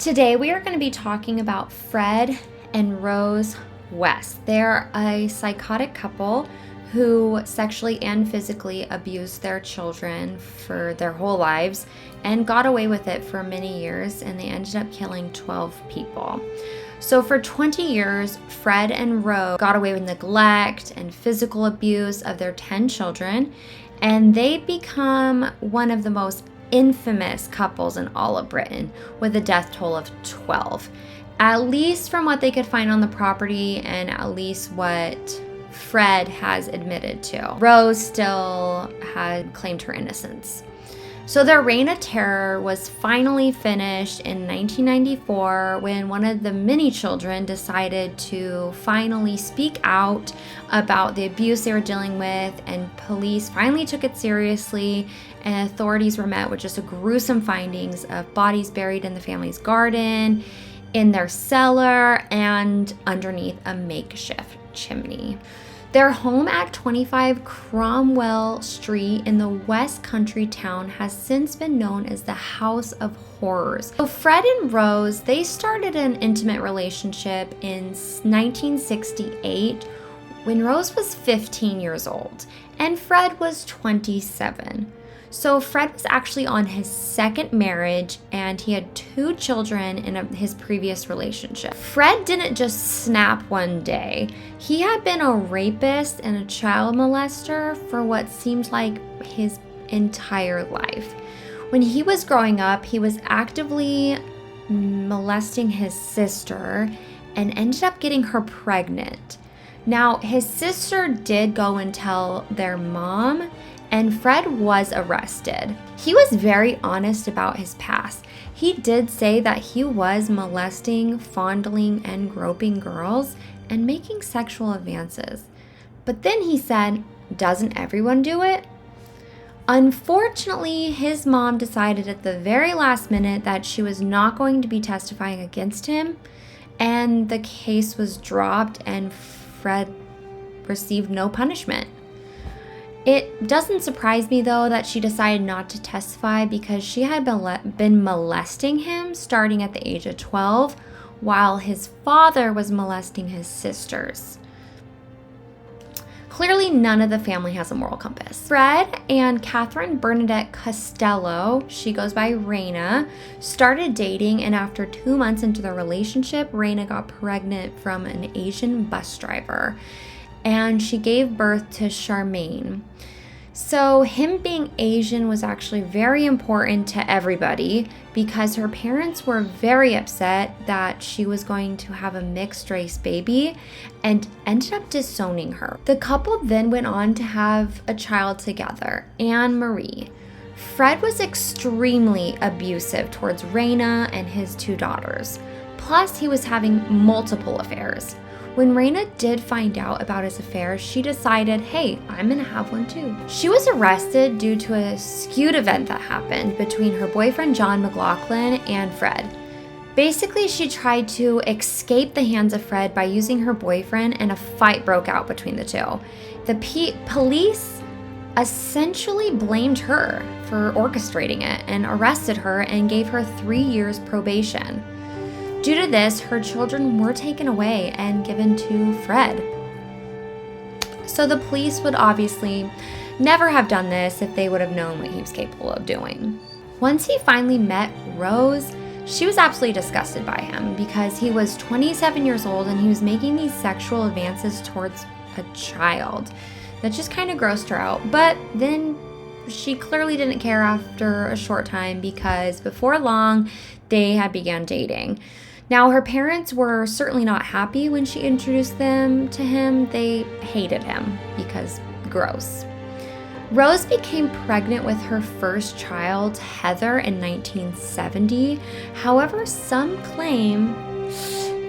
Today we are going to be talking about Fred and Rose West. They're a psychotic couple who sexually and physically abused their children for their whole lives and got away with it for many years, and they ended up killing 12 people. So for 20 years, Fred and Rose got away with neglect and physical abuse of their 10 children, and they become one of the most infamous couples in all of Britain with a death toll of 12. At least from what they could find on the property and at least what Fred has admitted to. Rose still had claimed her innocence. So their reign of terror was finally finished in 1994 when one of the many children decided to finally speak out about the abuse they were dealing with, and police finally took it seriously, and authorities were met with just a gruesome findings of bodies buried in the family's garden, in their cellar, and underneath a makeshift chimney. Their home at 25 Cromwell Street in the West Country town has since been known as the House of Horrors. So Fred and Rose, they started an intimate relationship in 1968 when Rose was 15 years old and Fred was 27. So Fred was actually on his second marriage, and he had 2 children in his previous relationship. Fred didn't just snap one day. He had been a rapist and a child molester for what seemed like his entire life. When he was growing up, he was actively molesting his sister and ended up getting her pregnant. Now, his sister did go and tell their mom, and Fred was arrested. He was very honest about his past. He did say that he was molesting, fondling, and groping girls and making sexual advances. But then he said, doesn't everyone do it? Unfortunately, his mom decided at the very last minute that she was not going to be testifying against him, and the case was dropped and Fred received no punishment. It doesn't surprise me, though, that she decided not to testify because she had been molesting him starting at the age of 12, while his father was molesting his sisters. Clearly, none of the family has a moral compass. Fred and Catherine Bernadette Costello, she goes by Raina, started dating, and after 2 months into their relationship, Raina got pregnant from an Asian bus driver, and she gave birth to Charmaine. So him being Asian was actually very important to everybody because her parents were very upset that she was going to have a mixed race baby and ended up disowning her. The couple then went on to have a child together, Anne Marie. Fred was extremely abusive towards Raina and his 2 daughters. Plus, he was having multiple affairs. When Raina did find out about his affairs, she decided, hey, I'm gonna have one too. She was arrested due to a skewed event that happened between her boyfriend John McLaughlin and Fred. Basically, she tried to escape the hands of Fred by using her boyfriend, and a fight broke out between the two. The police essentially blamed her for orchestrating it and arrested her and gave her 3 years probation. Due to this, her children were taken away and given to Fred. So the police would obviously never have done this if they would have known what he was capable of doing. Once he finally met Rose, she was absolutely disgusted by him because he was 27 years old and he was making these sexual advances towards a child. That just kind of grossed her out. But then she clearly didn't care after a short time because before long, they had begun dating. Now, her parents were certainly not happy when she introduced them to him. They hated him because gross. Rose became pregnant with her first child, Heather, in 1970. However, some claim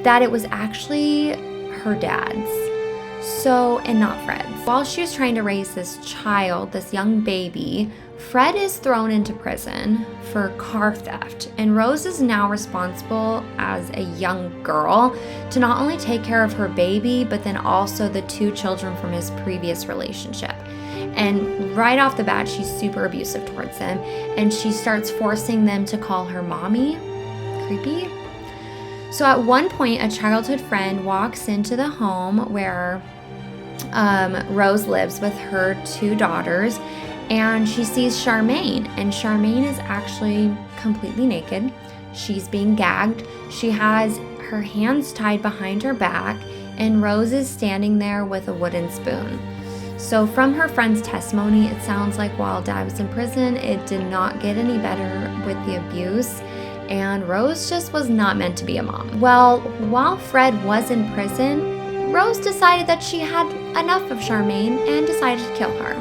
that it was actually her dad's, and not Fred's. While she was trying to raise this child, this young baby, Fred is thrown into prison for car theft, and Rose is now responsible as a young girl to not only take care of her baby, but then also the 2 children from his previous relationship. And right off the bat, she's super abusive towards him, and she starts forcing them to call her mommy. Creepy. So at one point, a childhood friend walks into the home where Rose lives with her 2 daughters, and she sees Charmaine, and Charmaine is actually completely naked. She's being gagged. She has her hands tied behind her back, and Rose is standing there with a wooden spoon. So from her friend's testimony, it sounds like while Dad was in prison, it did not get any better with the abuse, and Rose just was not meant to be a mom. Well, while Fred was in prison, Rose decided that she had enough of Charmaine and decided to kill her.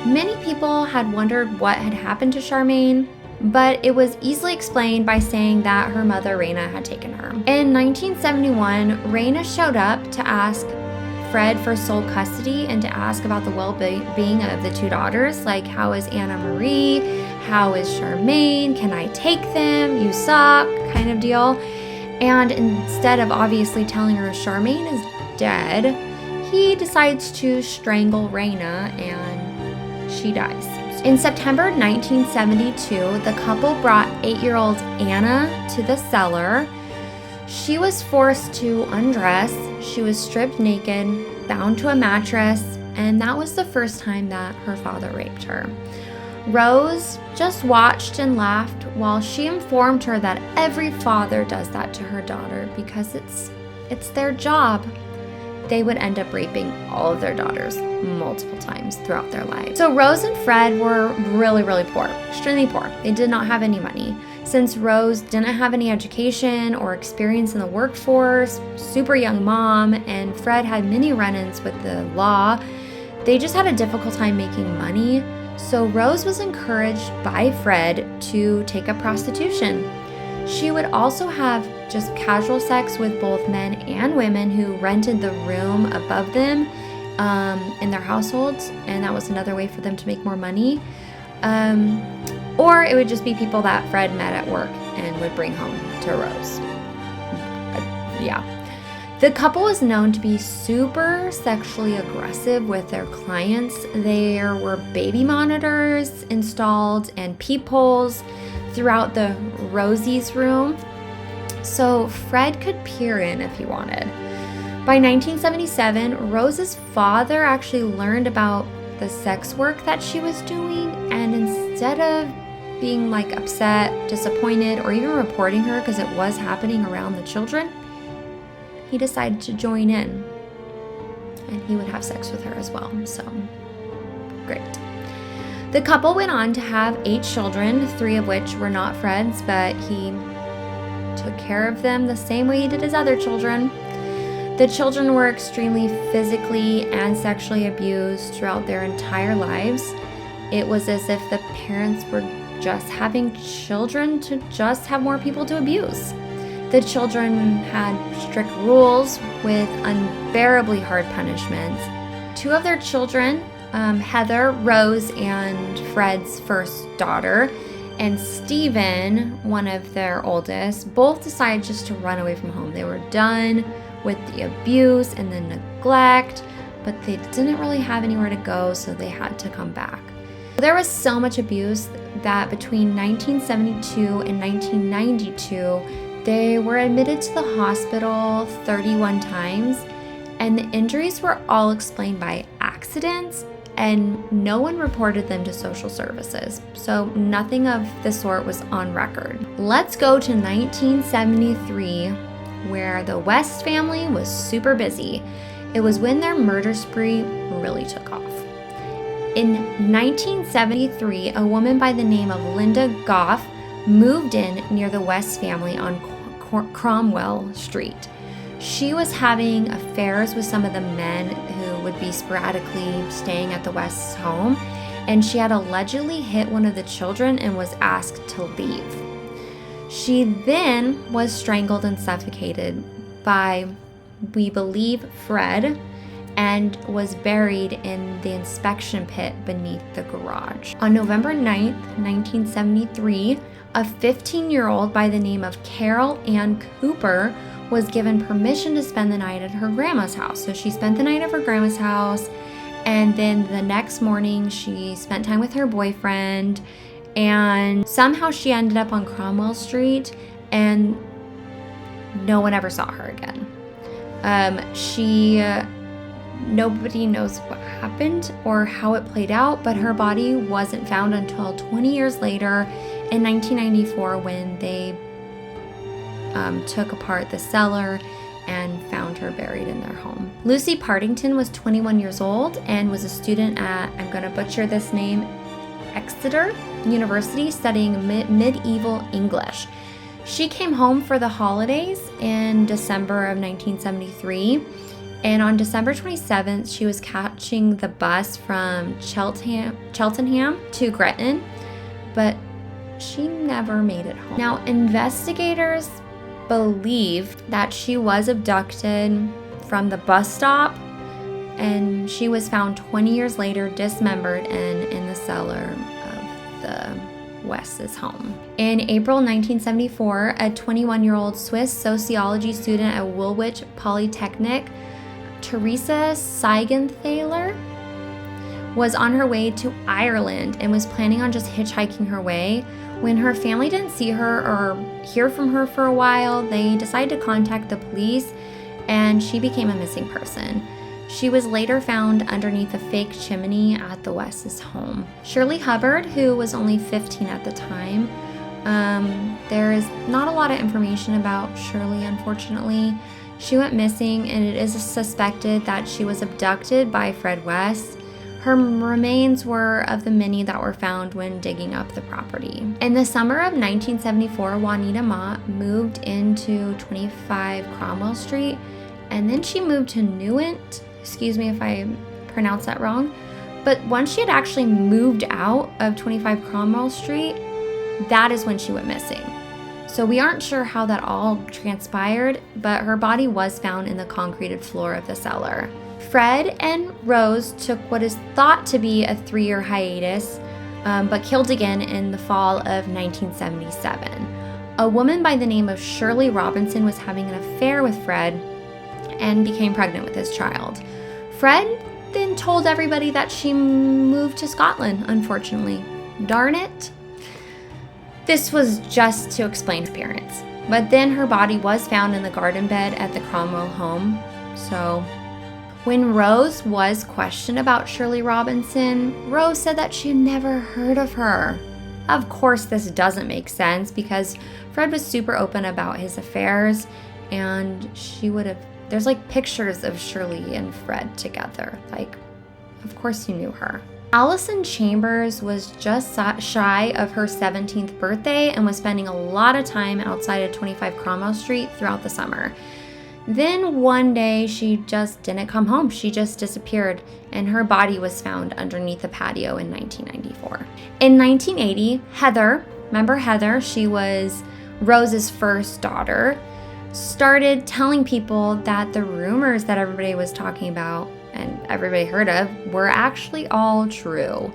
Many people had wondered what had happened to Charmaine, but it was easily explained by saying that her mother, Raina, had taken her. In 1971, Raina showed up to ask Fred for sole custody and to ask about the well-being of the 2 daughters, like, how is Anna Marie? How is Charmaine? Can I take them? You suck, kind of deal. And instead of obviously telling her Charmaine is dead, he decides to strangle Raina, and she dies. In September 1972, the couple brought 8-year-old Anna to the cellar. She was forced to undress. She was stripped naked, bound to a mattress, and that was the first time that her father raped her. Rose just watched and laughed while she informed her that every father does that to her daughter because it's their job. They would end up raping all of their daughters multiple times throughout their lives. So Rose and Fred were really, really poor, extremely poor. They did not have any money. Since Rose didn't have any education or experience in the workforce, super young mom, and Fred had many run-ins with the law, they just had a difficult time making money. So Rose was encouraged by Fred to take up prostitution. She would also have just casual sex with both men and women who rented the room above them in their households, and that was another way for them to make more money. Or it would just be people that Fred met at work and would bring home to Rose. Yeah. The couple was known to be super sexually aggressive with their clients. There were baby monitors installed and peepholes throughout the Rosie's room, so Fred could peer in if he wanted. By 1977, Rose's father actually learned about the sex work that she was doing, and instead of being like upset, disappointed, or even reporting her because it was happening around the children, he decided to join in, and he would have sex with her as well. So great. The couple went on to have 8 children, 3 of which were not Fred's, but he took care of them the same way he did his other children. The children were extremely physically and sexually abused throughout their entire lives. It was as if the parents were just having children to just have more people to abuse. The children had strict rules with unbearably hard punishments. 2 of their children, Heather, Rose, and Fred's first daughter, and Stephen, one of their oldest, both decided just to run away from home. They were done with the abuse and the neglect, but they didn't really have anywhere to go, so they had to come back. There was so much abuse that between 1972 and 1992, they were admitted to the hospital 31 times, and the injuries were all explained by accidents, and no one reported them to social services. So nothing of the sort was on record. Let's go to 1973, where the West family was super busy. It was when their murder spree really took off. In 1973, a woman by the name of Linda Goff moved in near the West family on Cromwell Street. She was having affairs with some of the men who would be sporadically staying at the West's home, and she had allegedly hit one of the children and was asked to leave. She then was strangled and suffocated by, we believe, Fred, and was buried in the inspection pit beneath the garage. On November 9th, 1973, a 15-year-old by the name of Carol Ann Cooper was given permission to spend the night at her grandma's house. So she spent the night at her grandma's house, and then the next morning she spent time with her boyfriend, and somehow she ended up on Cromwell Street, and no one ever saw her again. Nobody knows what happened or how it played out, but her body wasn't found until 20 years later in 1994 when they took apart the cellar and found her buried in their home. Lucy Partington was 21 years old and was a student at, I'm going to butcher this name, Exeter University, studying medieval English. She came home for the holidays in December of 1973, and on December 27th, she was catching the bus from Cheltenham to Gretna, but she never made it home. Now, investigators believe that she was abducted from the bus stop, and she was found 20 years later dismembered and in the cellar of the West's home. In April 1974, a 21-year-old Swiss sociology student at Woolwich Polytechnic, Teresa Siegenthaler, was on her way to Ireland and was planning on just hitchhiking her way. When her family didn't see her or hear from her for a while, they decided to contact the police, and she became a missing person. She was later found underneath a fake chimney at the West's home. Shirley Hubbard, who was only 15 at the time, there is not a lot of information about Shirley, unfortunately. She went missing, and it is suspected that she was abducted by Fred West. Her remains were of the many that were found when digging up the property. In the summer of 1974, Juanita Mott moved into 25 Cromwell Street, and then she moved to Newent. Excuse me if I pronounced that wrong. But once she had actually moved out of 25 Cromwell Street, that is when she went missing. So we aren't sure how that all transpired, but her body was found in the concreted floor of the cellar. Fred and Rose took what is thought to be a 3-year hiatus, but killed again in the fall of 1977. A woman by the name of Shirley Robinson was having an affair with Fred and became pregnant with his child. Fred then told everybody that she moved to Scotland, unfortunately. Darn it. This was just to explain her appearance. But then her body was found in the garden bed at the Cromwell home. So when Rose was questioned about Shirley Robinson, Rose said that she had never heard of her. Of course, this doesn't make sense because Fred was super open about his affairs, and there's like pictures of Shirley and Fred together. Like, of course you knew her. Allison Chambers was just shy of her 17th birthday and was spending a lot of time outside of 25 Cromwell Street throughout the summer. Then one day she just didn't come home. She just disappeared, and her body was found underneath a patio in 1994. In 1980, Heather, remember Heather? She was Rose's first daughter, started telling people that the rumors that everybody was talking about and everybody heard of were actually all true.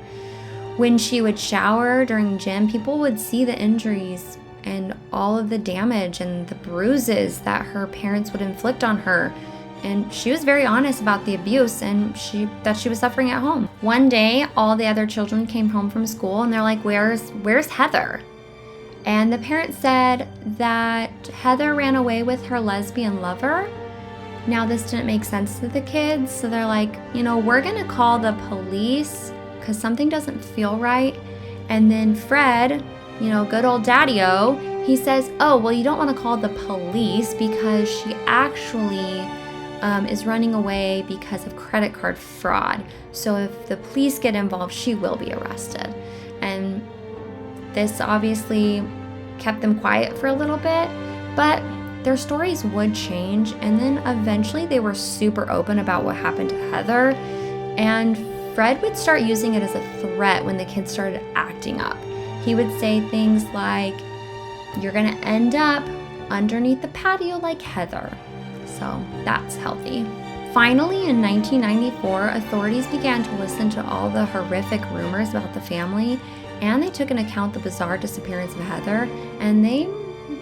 When she would shower during gym, people would see the injuries and all of the damage and the bruises that her parents would inflict on her. And she was very honest about the abuse and that she was suffering at home. One day, all the other children came home from school and they're like, where's Heather? And the parents said that Heather ran away with her lesbian lover. Now, this didn't make sense to the kids, so they're like, we're gonna call the police because something doesn't feel right. And then Fred, good old Daddy-O, he says, oh, well, you don't want to call the police because she actually is running away because of credit card fraud. So if the police get involved, she will be arrested. And this obviously kept them quiet for a little bit, but their stories would change. And then eventually they were super open about what happened to Heather. And Fred would start using it as a threat when the kids started acting up. He would say things like, you're gonna end up underneath the patio like Heather. So that's healthy. Finally, in 1994, authorities began to listen to all the horrific rumors about the family, and they took into account the bizarre disappearance of Heather, and they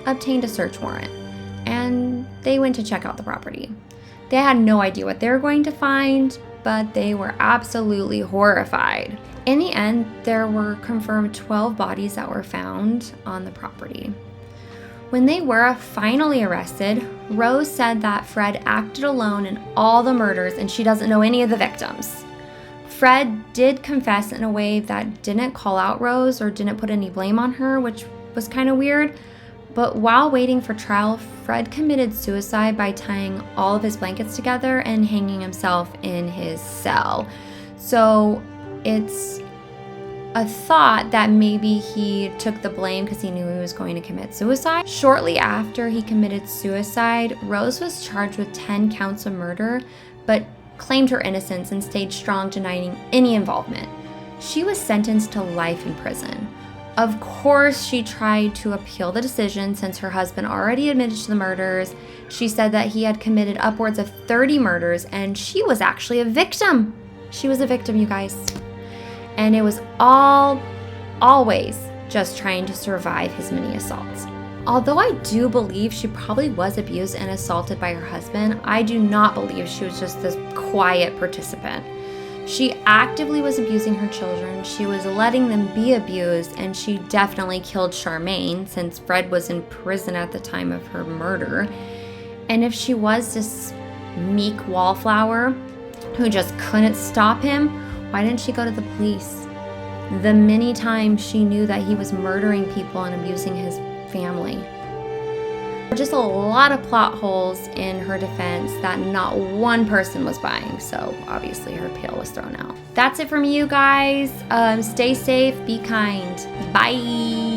obtained a search warrant. And they went to check out the property. They had no idea what they were going to find, but they were absolutely horrified. In the end, there were confirmed 12 bodies that were found on the property. When they were finally arrested, Rose said that Fred acted alone in all the murders and she doesn't know any of the victims. Fred did confess in a way that didn't call out Rose or didn't put any blame on her, which was kind of weird. But while waiting for trial, Fred committed suicide by tying all of his blankets together and hanging himself in his cell. So it's a thought that maybe he took the blame because he knew he was going to commit suicide. Shortly after he committed suicide, Rose was charged with 10 counts of murder, but claimed her innocence and stayed strong, denying any involvement. She was sentenced to life in prison. Of course, she tried to appeal the decision since her husband already admitted to the murders. She said that he had committed upwards of 30 murders and she was actually a victim. She was a victim, you guys. And it was always just trying to survive his many assaults. Although I do believe she probably was abused and assaulted by her husband, I do not believe she was just this quiet participant. She actively was abusing her children, she was letting them be abused, and she definitely killed Charmaine since Fred was in prison at the time of her murder. And if she was this meek wallflower who just couldn't stop him, why didn't she go to the police? The many times she knew that he was murdering people and abusing his family. Just a lot of plot holes in her defense that not one person was buying, so obviously her appeal was thrown out. That's it from you guys. Stay safe, be kind. Bye.